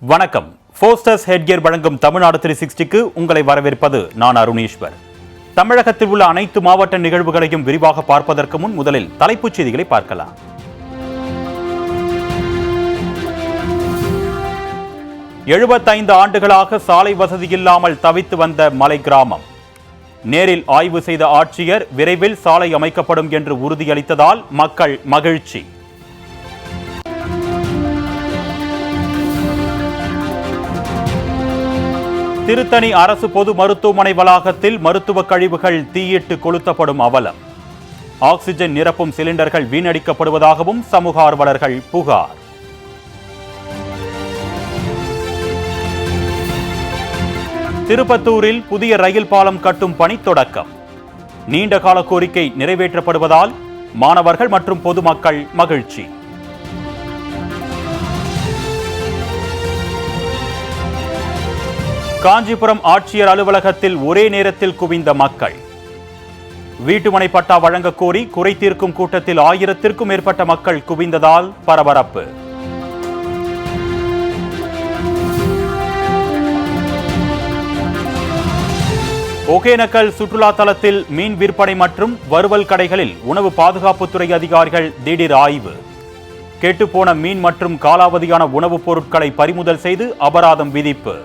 வணக்கம். ஃபோஸ்டர்ஸ் ஹெட்கியர் வழங்கும் தமிழ்நாடு 360க்கு உங்களை வரவேற்பது நான் அருணீஸ்வர். தமிழகத்தில் உள்ள அனைத்து மாவட்ட நிகழ்வுகளையும் விரிவாக பார்ப்பதற்கு முன் முதலில் தலைப்புச் செய்திகளை பார்க்கலாம். எழுபத்தைந்து ஆண்டுகளாக சாலை வசதி இல்லாமல் தவித்து வந்த மலை கிராமம். நேரில் ஆய்வு செய்த ஆட்சியர் விரைவில் சாலை அமைக்கப்படும் என்று உறுதியளித்ததால் மக்கள் மகிழ்ச்சி. திருத்தணி அரசு பொது மருத்துவமனை வளாகத்தில் மருத்துவ கழிவுகள் தீயிட்டு கொளுத்தப்படும் அவலம். ஆக்சிஜன் நிரப்பும் சிலிண்டர்கள் வீணடிக்கப்படுவதாகவும் சமூக ஆர்வலர்கள் புகார். திருப்பத்தூரில் புதிய ரயில் பாலம் கட்டும் பணி தொடக்கம். நீண்டகால கோரிக்கை நிறைவேற்றப்படுவதால் மாணவர்கள் மற்றும் பொதுமக்கள் மகிழ்ச்சி. காஞ்சிபுரம் ஆட்சியர் அலுவலகத்தில் ஒரே நேரத்தில் குவிந்த மக்கள். வீட்டுமனை பட்டா வழங்க கோரி குறை தீர்க்கும் கூட்டத்தில் 1000க்கும் மேற்பட்ட மக்கள் குவிந்ததால் பரபரப்பு. ஒகேனக்கல் சுற்றுலா தலத்தில் மீன் விற்பனை மற்றும் வறுவல் கடைகளில் உணவு பாதுகாப்புத்துறை அதிகாரிகள் திடீர் ஆய்வு. கெட்டுப்போன மீன் மற்றும் காலாவதியான உணவுப் பொருட்களை பறிமுதல் செய்து அபராதம் விதிப்பு.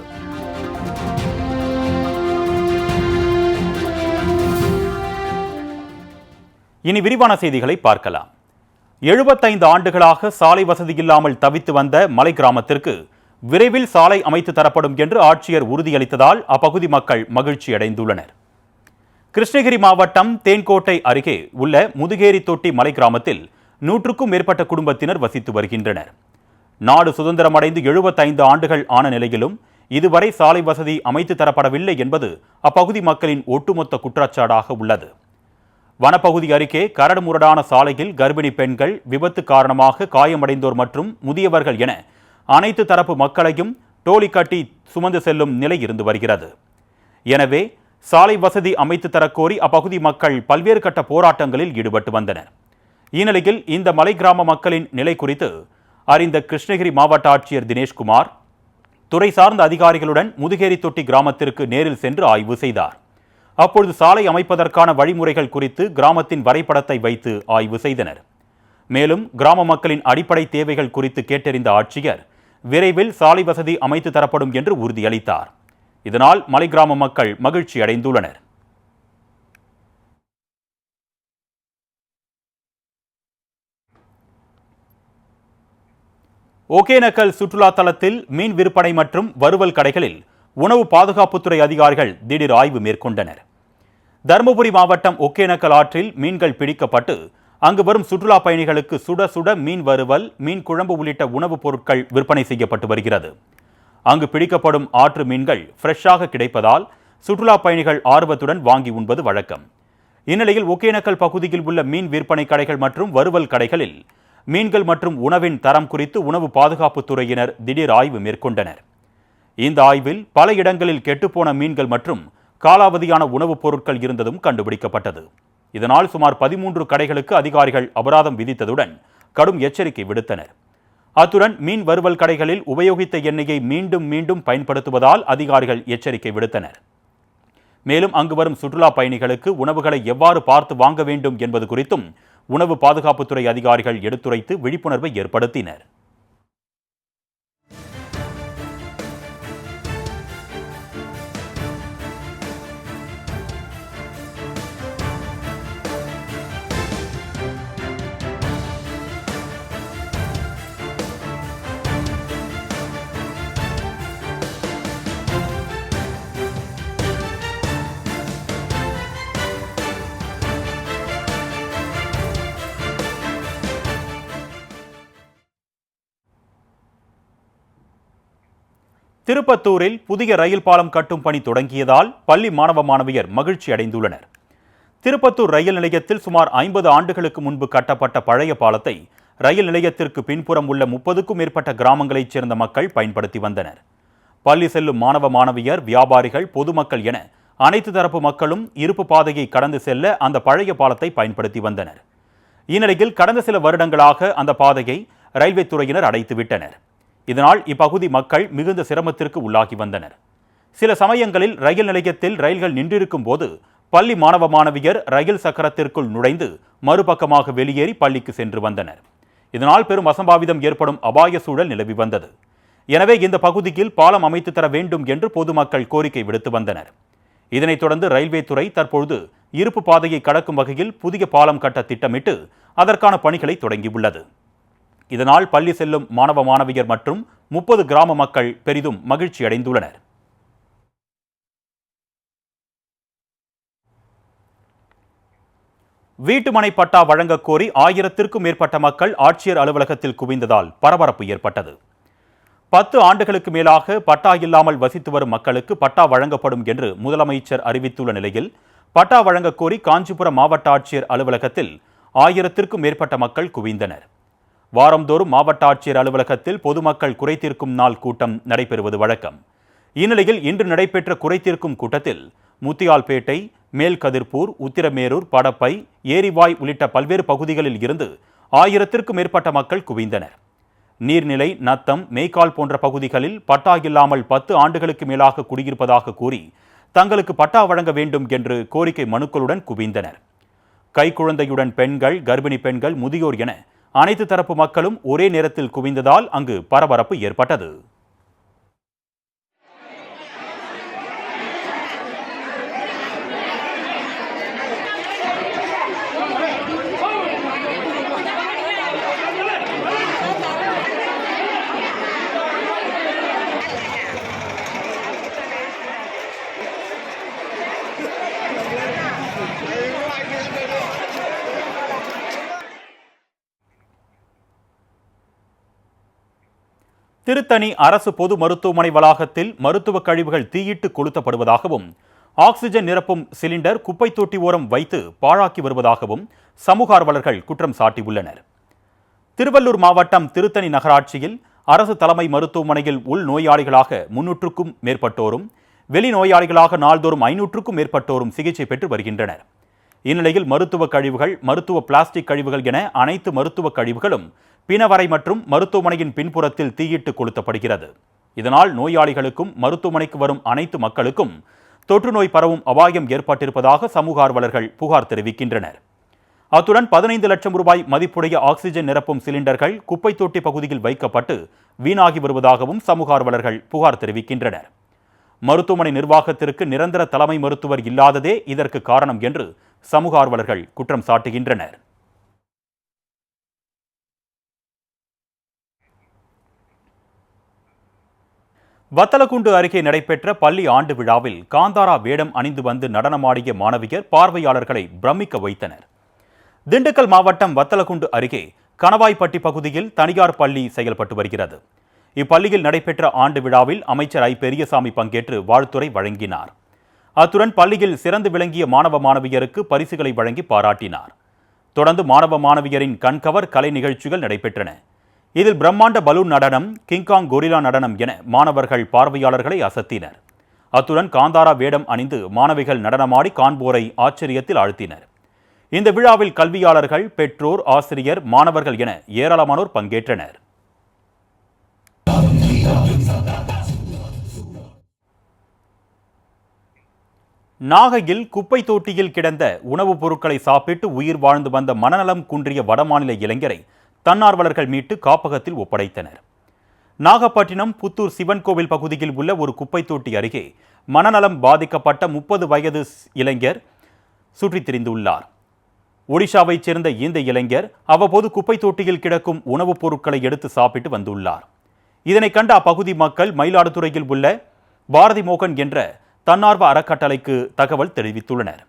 இனி விரிவான செய்திகளை பார்க்கலாம். 75 ஆண்டுகளாக சாலை வசதி இல்லாமல் தவித்து வந்த மலை கிராமத்திற்கு விரைவில் சாலை அமைத்து தரப்படும் என்று ஆட்சியர் உறுதியளித்ததால் அப்பகுதி மக்கள் மகிழ்ச்சி அடைந்துள்ளனர். கிருஷ்ணகிரி மாவட்டம் தேன்கோட்டை அருகே உள்ள முதுகேரி தொட்டி மலை கிராமத்தில் 100க்கும் மேற்பட்ட குடும்பத்தினர் வசித்து வருகின்றனர். நாடு சுதந்திரமடைந்து 75 ஆண்டுகள் ஆன நிலையிலும் இதுவரை சாலை வசதி அமைத்து தரப்படவில்லை என்பது அப்பகுதி மக்களின் ஒட்டுமொத்த குற்றச்சாட்டாக உள்ளது. வனப்பகுதி அருகே கரடுமுரடான சாலையில் கர்ப்பிணி பெண்கள், விபத்து காரணமாக காயமடைந்தோர் மற்றும் முதியவர்கள் என அனைத்து தரப்பு மக்களையும் டோலி கட்டி சுமந்து செல்லும் நிலை இருந்து வருகிறது. எனவே சாலை வசதி அமைத்து தரக்கோரி அப்பகுதி மக்கள் பல்வேறு கட்ட போராட்டங்களில் ஈடுபட்டு வந்தனர். இந்நிலையில் இந்த மலை கிராம மக்களின் நிலை குறித்து அறிந்த கிருஷ்ணகிரி மாவட்ட ஆட்சியர் தினேஷ்குமார் துறை சார்ந்த அதிகாரிகளுடன் முதுகேரி தொட்டி கிராமத்திற்கு நேரில் சென்று ஆய்வு செய்தார். அப்பொழுது சாலை அமைப்பதற்கான வழிமுறைகள் குறித்து கிராமத்தின் வரைபடத்தை வைத்து ஆய்வு செய்தனர். மேலும் கிராம மக்களின் அடிப்படை தேவைகள் குறித்து கேட்டறிந்த ஆட்சியர் விரைவில் சாலை வசதி அமைத்து தரப்படும் என்று உறுதியளித்தார். இதனால் மலை கிராம மக்கள் மகிழ்ச்சி அடைந்துள்ளனர். ஒகேனக்கல் சுற்றுலா தலத்தில் மீன் விற்பனை மற்றும் வறுவல் கடைகளில் உணவு பாதுகாப்புத்துறை அதிகாரிகள் திடீர் ஆய்வு மேற்கொண்டனர். தருமபுரி மாவட்டம் ஒகேனக்கல் ஆற்றில் மீன்கள் பிடிக்கப்பட்டு அங்கு வரும் சுற்றுலா பயணிகளுக்கு சுட சுட மீன் வறுவல், மீன் குழம்பு உள்ளிட்ட உணவுப் பொருட்கள் விற்பனை செய்யப்பட்டு வருகிறது. அங்கு பிடிக்கப்படும் ஆற்று மீன்கள் ஃப்ரெஷ்ஷாக கிடைப்பதால் சுற்றுலா பயணிகள் ஆர்வத்துடன் வாங்கி உண்பது வழக்கம். இந்நிலையில் ஒகேனக்கல் பகுதியில் உள்ள மீன் விற்பனை கடைகள் மற்றும் வறுவல் கடைகளில் மீன்கள் மற்றும் உணவின் தரம் குறித்து உணவு பாதுகாப்புத்துறையினர் திடீர் ஆய்வு மேற்கொண்டனர். இந்த ஆய்வில் பல இடங்களில் கெட்டுப்போன மீன்கள் மற்றும் காலாவதியான உணவுப் பொருட்கள் இருந்ததும் கண்டுபிடிக்கப்பட்டது. இதனால் சுமார் 13 கடைகளுக்கு அதிகாரிகள் அபராதம் விதித்ததுடன் கடும் எச்சரிக்கை விடுத்தனர். அத்துடன் மீன் வறுவல் கடைகளில் உபயோகித்த எண்ணெயை மீண்டும் மீண்டும் பயன்படுத்துவதால் அதிகாரிகள் எச்சரிக்கை விடுத்தனர். மேலும் அங்கு வரும் சுற்றுலா பயணிகளுக்கு உணவுகளை எவ்வாறு பார்த்து வாங்க வேண்டும் என்பது குறித்தும் உணவு பாதுகாப்புத்துறை அதிகாரிகள் எடுத்துரைத்து விழிப்புணர்வை ஏற்படுத்தினர். திருப்பத்தூரில் புதிய ரயில் பாலம் கட்டும் பணி தொடங்கியதால் பள்ளி மாணவ மாணவியர் மகிழ்ச்சி அடைந்துள்ளனர். திருப்பத்தூர் ரயில் நிலையத்தில் சுமார் 50 ஆண்டுகளுக்கு முன்பு கட்டப்பட்ட பழைய பாலத்தை ரயில் நிலையத்திற்கு பின்புறம் உள்ள 30க்கும் மேற்பட்ட கிராமங்களைச் சேர்ந்த மக்கள் பயன்படுத்தி வந்தனர். பள்ளி செல்லும் மாணவ மாணவியர், வியாபாரிகள், பொதுமக்கள் என அனைத்து தரப்பு மக்களும் இருப்பு பாதையை கடந்து செல்ல அந்த பழைய பாலத்தை பயன்படுத்தி வந்தனர். இந்நிலையில் கடந்த சில வருடங்களாக அந்த பாதையை ரயில்வே துறையினர் அடைத்துவிட்டனர். இதனால் இப்பகுதி மக்கள் மிகுந்த சிரமத்திற்கு உள்ளாகி வந்தனர். சில சமயங்களில் ரயில் நிலையத்தில் ரயில்கள் நின்றிருக்கும் போது பள்ளி மாணவ மாணவியர் ரயில் சக்கரத்திற்குள் நுழைந்து மறுபக்கமாக வெளியேறி பள்ளிக்கு சென்று வந்தனர். இதனால் பெரும் அசம்பாவிதம் ஏற்படும் அபாய சூழல் நிலவி வந்தது. எனவே இந்த பகுதியில் பாலம் அமைத்து தர வேண்டும் என்று பொதுமக்கள் கோரிக்கை விடுத்து வந்தனர். இதனைத் தொடர்ந்து ரயில்வே துறை தற்பொழுது இருப்பு பாதையை கடக்கும் வகையில் புதிய பாலம் கட்ட திட்டமிட்டு அதற்கான பணிகளை தொடங்கியுள்ளது. இதனால் பள்ளி செல்லும் மாணவ மாணவியர் மற்றும் 30 கிராம மக்கள் பெரிதும் மகிழ்ச்சி அடைந்துள்ளனர். வீட்டுமனை பட்டா வழங்கக் கோரி 1000க்கும் மேற்பட்ட மக்கள் ஆட்சியர் அலுவலகத்தில் குவிந்ததால் பரபரப்பு ஏற்பட்டது. 10 ஆண்டுகளுக்கு மேலாக பட்டா இல்லாமல் வசித்து வரும் மக்களுக்கு பட்டா வழங்கப்படும் என்று முதலமைச்சர் அறிவித்துள்ள நிலையில் பட்டா வழங்கக் கோரி காஞ்சிபுரம் மாவட்ட ஆட்சியர் அலுவலகத்தில் 1000க்கும் மேற்பட்ட மக்கள் குவிந்தனர். வாரந்தோறும் மாவட்ட ஆட்சியர் அலுவலகத்தில் பொதுமக்கள் குறைதீர்க்கும் நாள் கூட்டம் நடைபெறுவது வழக்கம். இந்நிலையில் இன்று நடைபெற்ற குறைதீர்க்கும் கூட்டத்தில் முத்தியால்பேட்டை, மேல்கதிர்பூர், உத்திரமேரூர், படப்பை, ஏரிவாய் உள்ளிட்ட பல்வேறு பகுதிகளில் இருந்து 1000க்கும் மேற்பட்ட மக்கள் குவிந்தனர். நீர்நிலை, நத்தம், மேய்க்கால் போன்ற பகுதிகளில் பட்டா இல்லாமல் 10 ஆண்டுகளுக்கு மேலாக குடியிருப்பதாக கூறி தங்களுக்கு பட்டா வழங்க வேண்டும் என்று கோரிக்கை மனுக்களுடன் குவிந்தனர். கைக்குழந்தையுடன் பெண்கள், கர்ப்பிணி பெண்கள், முதியோர் என அனைத்து தரப்பு மக்களும் ஒரே நேரத்தில் குவிந்ததால் அங்கு பரபரப்பு ஏற்பட்டது. திருத்தணி அரசு பொது மருத்துவமனை வளாகத்தில் மருத்துவ கழிவுகள் தீயிட்டு கொளுத்தப்படுவதாகவும் ஆக்சிஜன் நிரப்பும் சிலிண்டர் குப்பை தொட்டி ஓரம் வைத்து பாழாக்கி வருவதாகவும் சமூக ஆர்வலர்கள் குற்றம் சாட்டியுள்ளனர். திருவள்ளூர் மாவட்டம் திருத்தணி நகராட்சியில் அரசு தலைமை மருத்துவமனையில் உள் நோயாளிகளாக 300க்கும் மேற்பட்டோரும் வெளி நோயாளிகளாக நாள்தோறும் 500க்கும் மேற்பட்டோரும் சிகிச்சை பெற்று வருகின்றனர். இந்நிலையில் மருத்துவ கழிவுகள், மருத்துவ பிளாஸ்டிக் கழிவுகள் என அனைத்து மருத்துவ கழிவுகளும் பிணவரை மற்றும் மருத்துவமனையின் பின்புறத்தில் தீயிட்டு கொளுத்தப்படுகிறது. இதனால் நோயாளிகளுக்கும் மருத்துவமனைக்கு வரும் அனைத்து மக்களுக்கும் தொற்று நோய் பரவும் அபாயம் ஏற்பட்டிருப்பதாக சமூக ஆர்வலர்கள் புகார் தெரிவிக்கின்றனர். அத்துடன் 15 லட்சம் ரூபாய் மதிப்புடைய ஆக்சிஜன் நிரப்பும் சிலிண்டர்கள் குப்பை தொட்டி பகுதியில் வைக்கப்பட்டு வீணாகி வருவதாகவும் சமூக ஆர்வலர்கள் புகார் தெரிவிக்கின்றனர். மருத்துவமனை நிர்வாகத்திற்கு நிரந்தர தலைமை மருத்துவர் இல்லாததே இதற்கு காரணம் என்று சமூக ஆர்வலர்கள் குற்றம் சாட்டுகின்றனர். வத்தலக்குண்டு அருகே நடைபெற்ற பள்ளி ஆண்டு விழாவில் காந்தாரா வேடம் அணிந்து வந்து நடனமாடிய மாணவியர் பார்வையாளர்களை பிரமிக்க வைத்தனர். திண்டுக்கல் மாவட்டம் வத்தலக்குண்டு அருகே கணவாய்ப்பட்டி பகுதியில் தனியார் பள்ளி செயல்பட்டு வருகிறது. இப்பள்ளியில் நடைபெற்ற ஆண்டு விழாவில் அமைச்சர் ஐ. பெரியசாமி பங்கேற்று வாழ்த்துரை வழங்கினார். அத்துடன் பள்ளியில் சிறந்து விளங்கிய மாணவ மாணவியருக்கு பரிசுகளை வழங்கி பாராட்டினார். தொடர்ந்து மாணவ மாணவியரின் கண்கவர் கலை நிகழ்ச்சிகள் நடைபெற்றன. இதில் பிரம்மாண்ட பலூன் நடனம், கிங்காங் கொரிலா நடனம் என மாணவர்கள் பார்வையாளர்களை அசத்தினர். அத்துடன் காந்தாரா வேடம் அணிந்து மாணவிகள் நடனமாடி காண்போரை ஆச்சரியத்தில் ஆழ்த்தினர். இந்த விழாவில் கல்வியாளர்கள், பெற்றோர், ஆசிரியர், மாணவர்கள் என ஏராளமானோர் பங்கேற்றனர். நாகையில் குப்பை தொட்டியில் கிடந்த உணவுப் பொருட்களை சாப்பிட்டு உயிர் வாழ்ந்து வந்த மனநலம் குன்றிய வடமாநில இளைஞரை தன்னார்வலர்கள் மீட்டு காப்பகத்தில் ஒப்படைத்தனர். நாகப்பட்டினம் புத்தூர் சிவன் கோவில் பகுதியில் உள்ள ஒரு குப்பை தொட்டி அருகே மனநலம் பாதிக்கப்பட்ட 30 வயது இளைஞர் சுற்றித் திரிந்துள்ளார். ஒடிஷாவைச் சேர்ந்த இந்த இளைஞர் அவ்வப்போது குப்பை தொட்டியில் கிடக்கும் உணவுப் பொருட்களை எடுத்து சாப்பிட்டு வந்துள்ளார். இதனை கண்ட அப்பகுதி மக்கள் மயிலாடுதுறையில் உள்ள பாரதி மோகன் என்ற தன்னார்வ அறக்கட்டளைக்கு தகவல் தெரிவித்துள்ளனர்.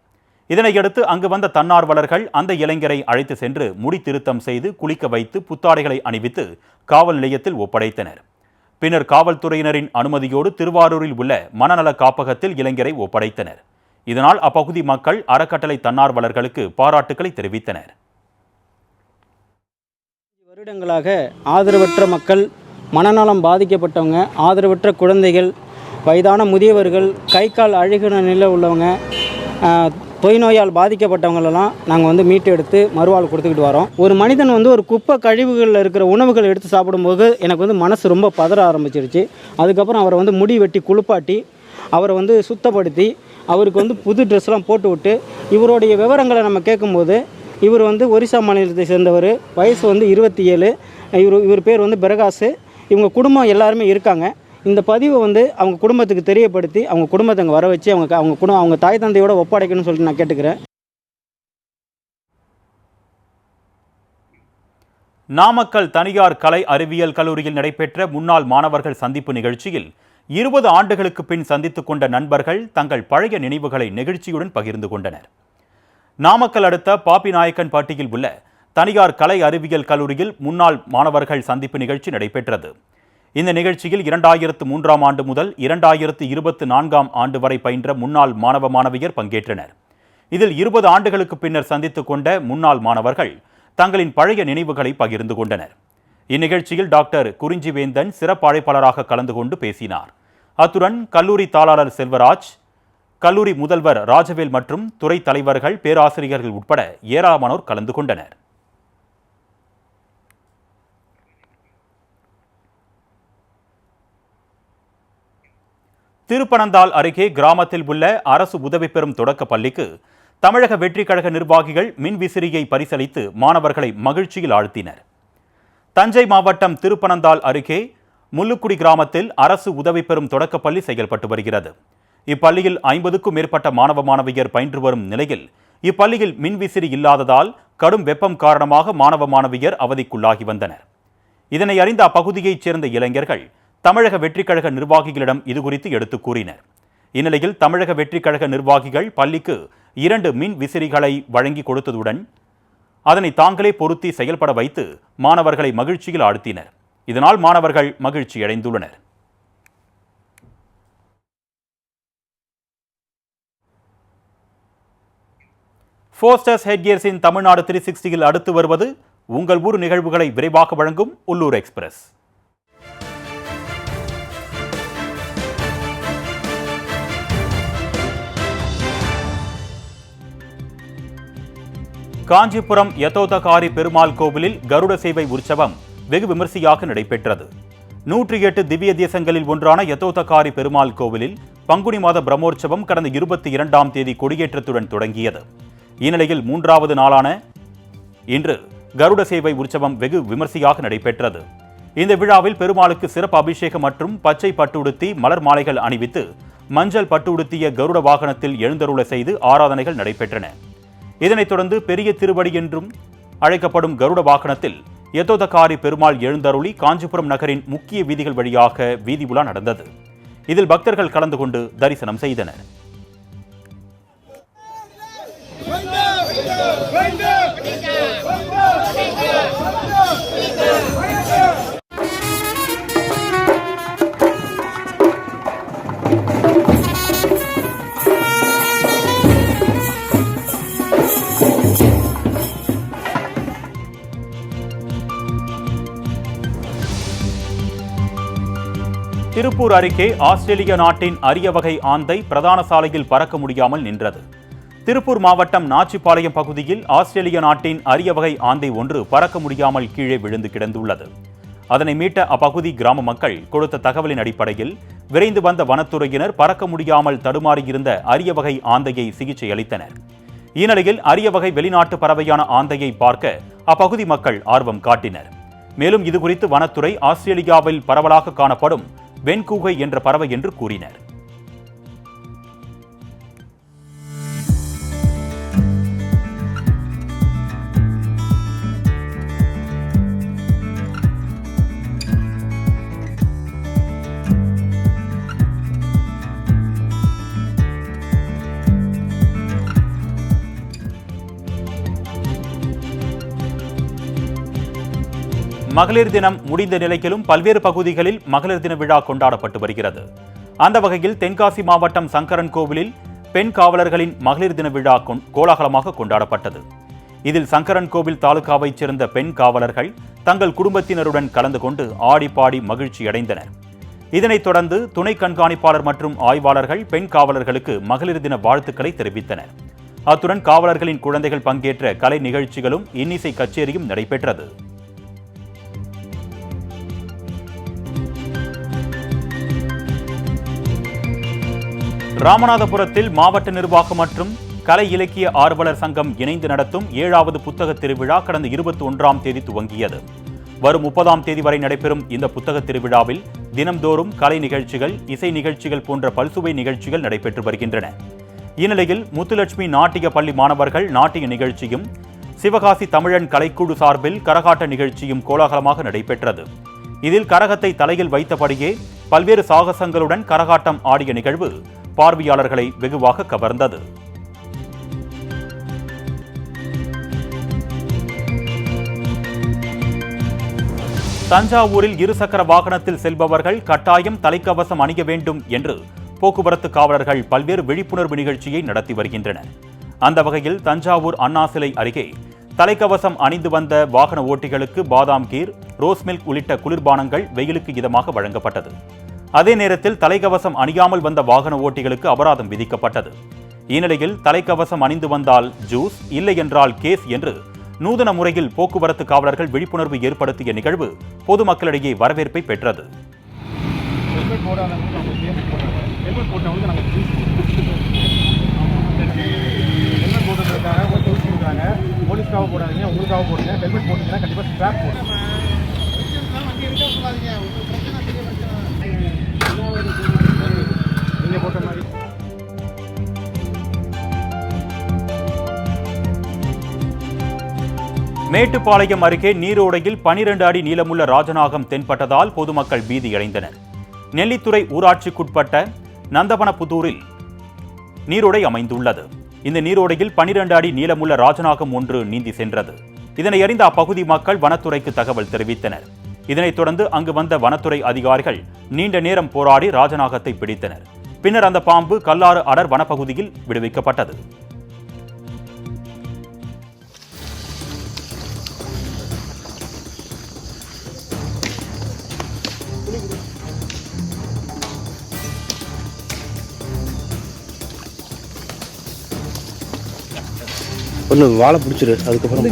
இதனையடுத்து அங்கு வந்த தன்னார்வலர்கள் அந்த இளைஞரை அழைத்து சென்று முடி திருத்தம் செய்து குளிக்க வைத்து புத்தாடைகளை அணிவித்து காவல் நிலையத்தில் ஒப்படைத்தனர். பின்னர் காவல்துறையினரின் அனுமதியோடு திருவாரூரில் உள்ள மனநல காப்பகத்தில் இளைஞரை ஒப்படைத்தனர். இதனால் அப்பகுதி மக்கள் அறக்கட்டளை தன்னார்வலர்களுக்கு பாராட்டுக்களை தெரிவித்தனர். வருடங்களாக ஆதரவற்ற மக்கள், மனநலம் பாதிக்கப்பட்டவங்க, ஆதரவற்ற குழந்தைகள், வயதான முதியவர்கள், கை கால் அழுகின நிலையில் உள்ளவங்க, தொய்நோயால் பாதிக்கப்பட்டவங்களெல்லாம் நாங்கள் வந்து மீட்டு எடுத்து மறுவாழ்வு கொடுத்துக்கிட்டு வரோம். ஒரு மனிதன் வந்து ஒரு குப்பை கழிவுகளில் இருக்கிற உணவுகள் எடுத்து சாப்பிடும்போது எனக்கு வந்து மனசு ரொம்ப பதற ஆரம்பிச்சிருச்சு. அதுக்கப்புறம் அவரை வந்து முடி வெட்டி குளிப்பாட்டி அவரை வந்து சுத்தப்படுத்தி அவருக்கு வந்து புது ட்ரெஸ்லாம் போட்டு விட்டு இவருடைய விவரங்களை நம்ம கேட்கும்போது இவர் வந்து ஒரிசா மாநிலத்தை சேர்ந்தவர், வயசு வந்து 27. இவர் பேர் வந்து பிரகாஷ். இவங்க குடும்பம் எல்லாருமே இருக்காங்க. இந்த பதிவை வந்து அவங்க குடும்பத்துக்கு தெரியப்படுத்தி அவங்க குடும்பத்தை அங்கே வர வச்சு அவங்க தாய் தந்தையோட ஒப்படைக்கணும்னு சொல்லிட்டு நான் கேட்டுக்கிறேன். நாமக்கல் தனியார் கலை அறிவியல் கல்லூரியில் நடைபெற்ற முன்னாள் மாணவர்கள் சந்திப்பு நிகழ்ச்சியில் 20 ஆண்டுகளுக்கு பின் சந்தித்துக் கொண்ட நண்பர்கள் தங்கள் பழைய நினைவுகளை நெகிழ்ச்சியுடன் பகிர்ந்து கொண்டனர். நாமக்கல் அடுத்த பாப்பிநாயக்கன்பட்டியில் உள்ள தனியார் கலை அறிவியல் கல்லூரியில் முன்னாள் மாணவர்கள் சந்திப்பு நிகழ்ச்சி நடைபெற்றது. இந்த நிகழ்ச்சியில் 2003ஆம் ஆண்டு முதல் 2024ஆம் ஆண்டு வரை பயின்ற முன்னாள் மாணவ மாணவியர் பங்கேற்றனர். இதில் 20 ஆண்டுகளுக்கு பின்னர் சந்தித்துக் கொண்ட முன்னாள் மாணவர்கள் தங்களின் பழைய நினைவுகளை பகிர்ந்து கொண்டனர். இந்நிகழ்ச்சியில் டாக்டர் குறிஞ்சிவேந்தன் சிறப்பு அழைப்பாளராக கலந்து கொண்டு பேசினார். அத்துடன் கல்லூரி தாளாளர் செல்வராஜ், கல்லூரி முதல்வர் ராஜவேல் மற்றும் துறை தலைவர்கள், பேராசிரியர்கள் உட்பட ஏராளமானோர் கலந்து கொண்டனர். திருப்பனந்தாள் அருகே கிராமத்தில் உள்ள அரசு உதவி பெறும் தொடக்க பள்ளிக்கு தமிழக வெற்றி கழக நிர்வாகிகள் மின்விசிறியை பரிசளித்து மாணவர்களை மகிழ்ச்சியில் ஆழ்த்தினர். தஞ்சை மாவட்டம் திருப்பனந்தாள் அருகே முள்ளுக்குடி கிராமத்தில் அரசு உதவி பெறும் தொடக்கப்பள்ளி செயல்பட்டு வருகிறது. இப்பள்ளியில் 50க்கும் மேற்பட்ட மாணவ மாணவியர் பயின்று வரும் நிலையில் இப்பள்ளியில் மின்விசிறி இல்லாததால் கடும் வெப்பம் காரணமாக மாணவ மாணவியர் அவதிக்குள்ளாகி வந்தனர். இதனை அறிந்த அப்பகுதியைச் சேர்ந்த இளைஞர்கள் தமிழக வெற்றி கழக நிர்வாகிகளிடம் இதுகுறித்து எடுத்துக் கூறினர். இந்நிலையில் தமிழக வெற்றி கழக நிர்வாகிகள் பள்ளிக்கு 2 மின் விசிறிகளை வழங்கி கொடுத்ததுடன் அதனை தாங்களே பொருத்தி செயல்பட வைத்து மாணவர்களை மகிழ்ச்சியில் ஆழ்த்தினர். இதனால் மாணவர்கள் மகிழ்ச்சியடைந்துள்ளனர். ஃபோஸ்டர்ஸ் ஹெட்கியர்ஸின் தமிழ்நாடு 360யில் அடுத்து வருவது உங்கள் ஊர் நிகழ்வுகளை விரைவாக வழங்கும் உள்ளூர் எக்ஸ்பிரஸ். காஞ்சிபுரம் யதோதகாரி பெருமாள் கோவிலில் கருட சேவை உற்சவம் வெகு விமரிசையாக நடைபெற்றது. 108 திவ்ய தேசங்களில் ஒன்றான யதோதகாரி பெருமாள் கோவிலில் பங்குனி மாத பிரம்மோற்சவம் கடந்த 22ஆம் தேதி கொடியேற்றத்துடன் தொடங்கியது. இந்நிலையில் 3வது நாளான இன்று கருட சேவை உற்சவம் வெகு விமரிசையாக நடைபெற்றது. இந்த விழாவில் பெருமாளுக்கு சிறப்பு அபிஷேகம் மற்றும் பச்சை பட்டு உடுத்தி மலர் மாலைகள் அணிவித்து மஞ்சள் பட்டு உடுத்திய கருட வாகனத்தில் எழுந்தருள செய்து ஆராதனைகள் நடைபெற்றன. இதனைத் தொடர்ந்து பெரிய திருவடி என்றும் அழைக்கப்படும் கருட வாகனத்தில் யதோதகாரி பெருமாள் எழுந்தருளி காஞ்சிபுரம் நகரின் முக்கிய வீதிகள் வழியாக வீதி உலா நடந்தது. இதில் பக்தர்கள் கலந்து கொண்டு தரிசனம் செய்தனர். திருப்பூர் அருகே ஆஸ்திரேலிய நாட்டின் அரிய வகை ஆந்தை பிரதான சாலையில் பறக்க முடியாமல் நின்றது. திருப்பூர் மாவட்டம் நாச்சிபாளையம் பகுதியில் ஆஸ்திரேலிய நாட்டின் அரிய வகை ஆந்தை ஒன்று பறக்க முடியாமல் கீழே விழுந்து கிடந்துள்ளது. அதனை மீட்ட அப்பகுதி கிராம மக்கள் கொடுத்த தகவலின் அடிப்படையில் விரைந்து வந்த வனத்துறையினர் பறக்க முடியாமல் தடுமாறியிருந்த அரிய வகை ஆந்தையை சிகிச்சை அளித்தனர். இந்நிலையில் அரிய வகை வெளிநாட்டு பறவையான ஆந்தையை பார்க்க அப்பகுதி மக்கள் ஆர்வம் காட்டினர். மேலும் இதுகுறித்து வனத்துறை ஆஸ்திரேலியாவில் பரவலாக காணப்படும் வெண்கூகை என்ற பறவை என்று கூறினர். மகளிர் தினம் முடிந்த நிலையிலும் பல்வேறு பகுதிகளில் மகளிர் தின விழா கொண்டாடப்பட்டு வருகிறது. அந்த வகையில் தென்காசி மாவட்டம் சங்கரன் கோவிலில் பெண் காவலர்களின் மகளிர் தின விழா கோலாகலமாக கொண்டாடப்பட்டது. இதில் சங்கரன் கோவில் தாலுகாவைச் சேர்ந்த பெண் காவலர்கள் தங்கள் குடும்பத்தினருடன் கலந்து கொண்டு ஆடிப்பாடி மகிழ்ச்சியடைந்தனர். இதனைத் தொடர்ந்து துணை கண்காணிப்பாளர் மற்றும் ஆய்வாளர்கள் பெண் காவலர்களுக்கு மகளிர் தின வாழ்த்துக்களை தெரிவித்தனர். அத்துடன் காவலர்களின் குழந்தைகள் பங்கேற்ற கலை நிகழ்ச்சிகளும் இன்னிசை கச்சேரியும் நடைபெற்றது. ராமநாதபுரத்தில் மாவட்ட நிர்வாகம் மற்றும் கலை இலக்கிய ஆர்வலர் சங்கம் இணைந்து நடத்தும் 7வது புத்தக திருவிழா கடந்த 21ஆம் தேதி துவங்கியது. வரும் 30ஆம் தேதி வரை நடைபெறும் இந்த புத்தக திருவிழாவில் தினம்தோறும் கலை நிகழ்ச்சிகள், இசை நிகழ்ச்சிகள் போன்ற பல்சுவை நிகழ்ச்சிகள் நடைபெற்று வருகின்றன. இந்நிலையில் முத்துலட்சுமி நாட்டிய பள்ளி மாணவர்கள் நாட்டிய நிகழ்ச்சியும், சிவகாசி தமிழன் கலைக்குழு சார்பில் கரகாட்ட நிகழ்ச்சியும் கோலாகலமாக நடைபெற்றது. இதில் கரகத்தை தலையில் வைத்தபடியே பல்வேறு சாகசங்களுடன் கரகாட்டம் ஆடிய நிகழ்வு பார்வையாளர்களை வெகுவாக கவர்ந்தது. தஞ்சாவூரில் இருசக்கர வாகனத்தில் செல்பவர்கள் கட்டாயம் தலைக்கவசம் அணிய வேண்டும் என்று போக்குவரத்து காவலர்கள் பல்வேறு விழிப்புணர்வு நிகழ்ச்சியை நடத்தி வருகின்றனர். அந்த வகையில் தஞ்சாவூர் அண்ணா சிலை அருகே தலைக்கவசம் அணிந்து வந்த வாகன ஓட்டிகளுக்கு பாதாம் கீர், ரோஸ் மில்க் உள்ளிட்ட குளிர்பானங்கள் வெயிலுக்கு இதமாக வழங்கப்பட்டது. அதே நேரத்தில் தலைக்கவசம் அணியாமல் வந்த வாகன ஓட்டிகளுக்கு அபராதம் விதிக்கப்பட்டது. இந்நிலையில் தலைக்கவசம் அணிந்து வந்தால் ஜூஸ், இல்லை என்றால் கேஸ் என்று நூதன முறையில் போக்குவரத்து காவலர்கள் விழிப்புணர்வு ஏற்படுத்திய நிகழ்வு பொதுமக்களிடையே வரவேற்பை பெற்றது. போலீஸ்க்காக போடாதீங்க, உங்களுக்காக போடுங்க. ஹெல்மெட் போட்டீங்கன்னா கண்டிப்பாக ஸ்ட்ராப் போடுங்க. நீங்க போட்ட மாதிரி மேட்டுப்பாளையம் அருகே நீரோடையில் 12 அடி நீளமுள்ள ராஜநாகம் தென்பட்டதால் பொதுமக்கள் பீதியடைந்தனர். நெல்லித்துறை ஊராட்சிக்குட்பட்ட நந்தவனப்புதூரில் நீரோடை அமைந்துள்ளது. இந்த நீரோடையில் 12 அடி நீளமுள்ள ராஜநாகம் ஒன்று நீந்தி சென்றது. இதனை அறிந்த அப்பகுதி மக்கள் வனத்துறைக்கு தகவல் தெரிவித்தனர். இதனைத் தொடர்ந்து அங்கு வந்த வனத்துறை அதிகாரிகள் நீண்ட நேரம் போராடி ராஜநாகத்தை பிடித்தனர். பின்னர் அந்த பாம்பு கல்லாறு அடர் வனப்பகுதியில் விடுவிக்கப்பட்டது. ஒன்று வாழை பிடிச்சிரு, அதுக்கப்புறம்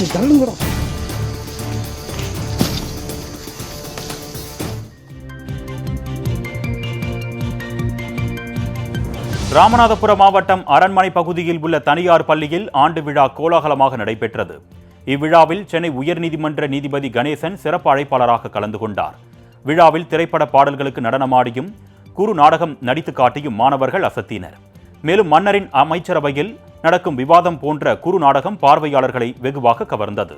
ராமநாதபுரம் மாவட்டம் அரண்மனை பகுதியில் உள்ள தனியார் பள்ளியில் ஆண்டு விழா கோலாகலமாக நடைபெற்றது. இவ்விழாவில் சென்னை உயர்நீதிமன்ற நீதிபதி கணேசன் சிறப்பு அழைப்பாளராக கலந்து கொண்டார். விழாவில் திரைப்பட பாடல்களுக்கு நடனமாடியும் குறு நாடகம் நடித்து காட்டியும் மாணவர்கள் அசத்தினர். மேலும் மன்னரின் அமைச்சரவையில் நடக்கும் விவாதம் போன்ற குறு நாடகம் பார்வையாளர்களை வெகுவாக கவர்ந்தது.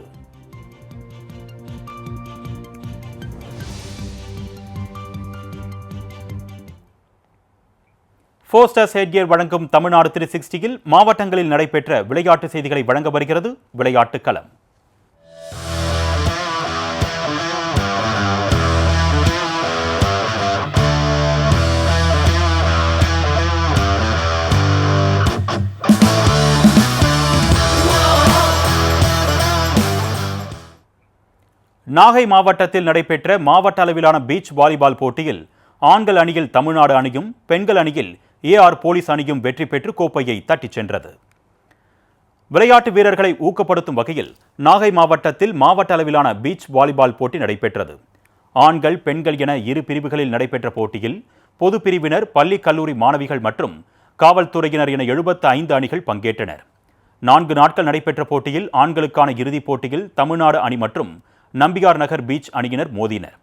ஃபோஸ்டர்ஸ் ஹெட்கியர் வழங்கும் தமிழ்நாடு 360யில் மாவட்டங்களில் நடைபெற்ற விளையாட்டு செய்திகளை வழங்க வருகிறது விளையாட்டு களம். நாகை மாவட்டத்தில் நடைபெற்ற மாவட்ட அளவிலான பீச் வாலிபால் போட்டியில் ஆண்கள் அணியில் தமிழ்நாடு அணியும், பெண்கள் அணியில் ஏஆர் போலீஸ் அணியும் வெற்றி பெற்று கோப்பையை தட்டிச் சென்றது. விளையாட்டு வீரர்களை ஊக்கப்படுத்தும் வகையில் நாகை மாவட்டத்தில் மாவட்ட அளவிலான பீச் வாலிபால் போட்டி நடைபெற்றது. ஆண்கள், பெண்கள் என இரு பிரிவுகளில் நடைபெற்ற போட்டியில் பொது பிரிவினர், பள்ளி கல்லூரி மாணவிகள் மற்றும் காவல்துறையினர் என 75 அணிகள் பங்கேற்றனர். 4 நாட்கள் நடைபெற்ற போட்டியில் ஆண்களுக்கான இறுதிப் போட்டியில் தமிழ்நாடு அணி மற்றும் நம்பியார் நகர் பீச் அணியினர் மோதினர்.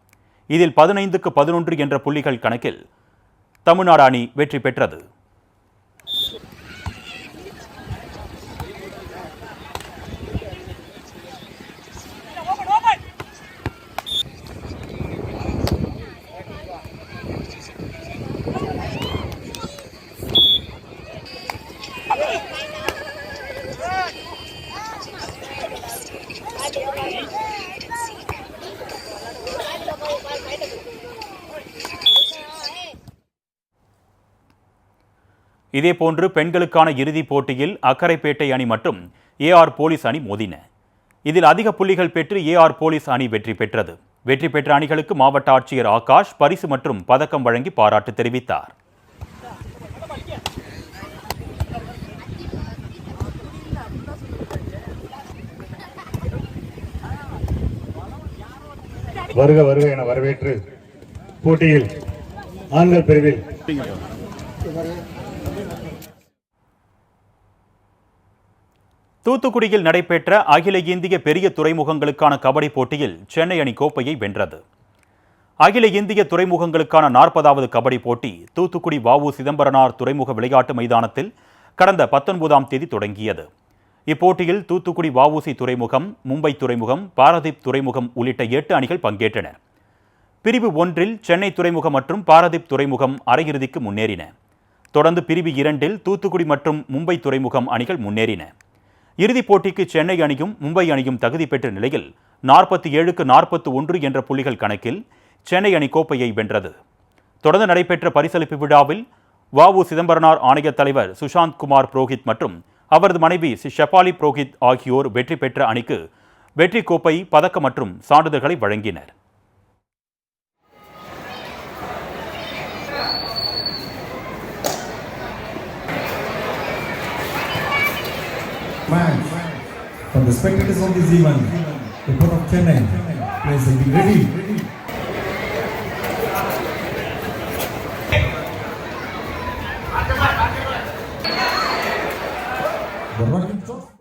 இதில் 15க்கு 11 என்ற புள்ளிகள் கணக்கில் தமிழ்நாடு அணி வெற்றி பெற்றது. இதேபோன்று பெண்களுக்கான இறுதிப் போட்டியில் அக்கரைப்பேட்டை அணி மற்றும் ஏஆர் போலீஸ் அணி மோதின. இதில் அதிக புள்ளிகள் பெற்று ஏஆர் போலீஸ் அணி வெற்றி பெற்றது. வெற்றி பெற்ற அணிகளுக்கு மாவட்ட ஆட்சியர் ஆகாஷ் பரிசு மற்றும் பதக்கம் வழங்கி பாராட்டு தெரிவித்தார். வருக வருக என வரவேற்று போட்டியில் ஆண்கள் பிரிவில் தூத்துக்குடியில் நடைபெற்ற அகில இந்திய பெரிய துறைமுகங்களுக்கான கபடி போட்டியில் சென்னை அணி கோப்பையை வென்றது. அகில இந்திய துறைமுகங்களுக்கான 40வது கபடி போட்டி தூத்துக்குடி வ.உ. சிதம்பரனார் துறைமுக விளையாட்டு மைதானத்தில் கடந்த 19ஆம் தேதி தொடங்கியது. இப்போட்டியில் தூத்துக்குடி வ.உ.சி. துறைமுகம், மும்பை துறைமுகம், பாரதீப் துறைமுகம் உள்ளிட்ட 8 அணிகள் பங்கேற்றன. பிரிவு 1இல் சென்னை துறைமுகம் மற்றும் பாரதீப் துறைமுகம் அரையிறுதிக்கு முன்னேறின. தொடர்ந்து பிரிவு 2இல் தூத்துக்குடி மற்றும் மும்பை துறைமுகம் அணிகள் முன்னேறின. இறுதிப் போட்டிக்கு சென்னை அணியும் மும்பை அணியும் தகுதி பெற்ற நிலையில் 47க்கு 41 என்ற புள்ளிகள் கணக்கில் சென்னை அணி கோப்பையை வென்றது. தொடர்ந்து நடைபெற்ற பரிசளிப்பு விழாவில் வ.உ. சிதம்பரனார் ஆணைய தலைவர் சுஷாந்த் குமார் புரோஹித் மற்றும் அவரது மனைவி ஷெஃபாலி புரோஹித் ஆகியோர் வெற்றி பெற்ற அணிக்கு வெற்றி கோப்பை, பதக்கம் மற்றும் சான்றிதழ்களை வழங்கினர். Match from the spectators of this event, the Port of Chennai players will be ready. The rocking toss.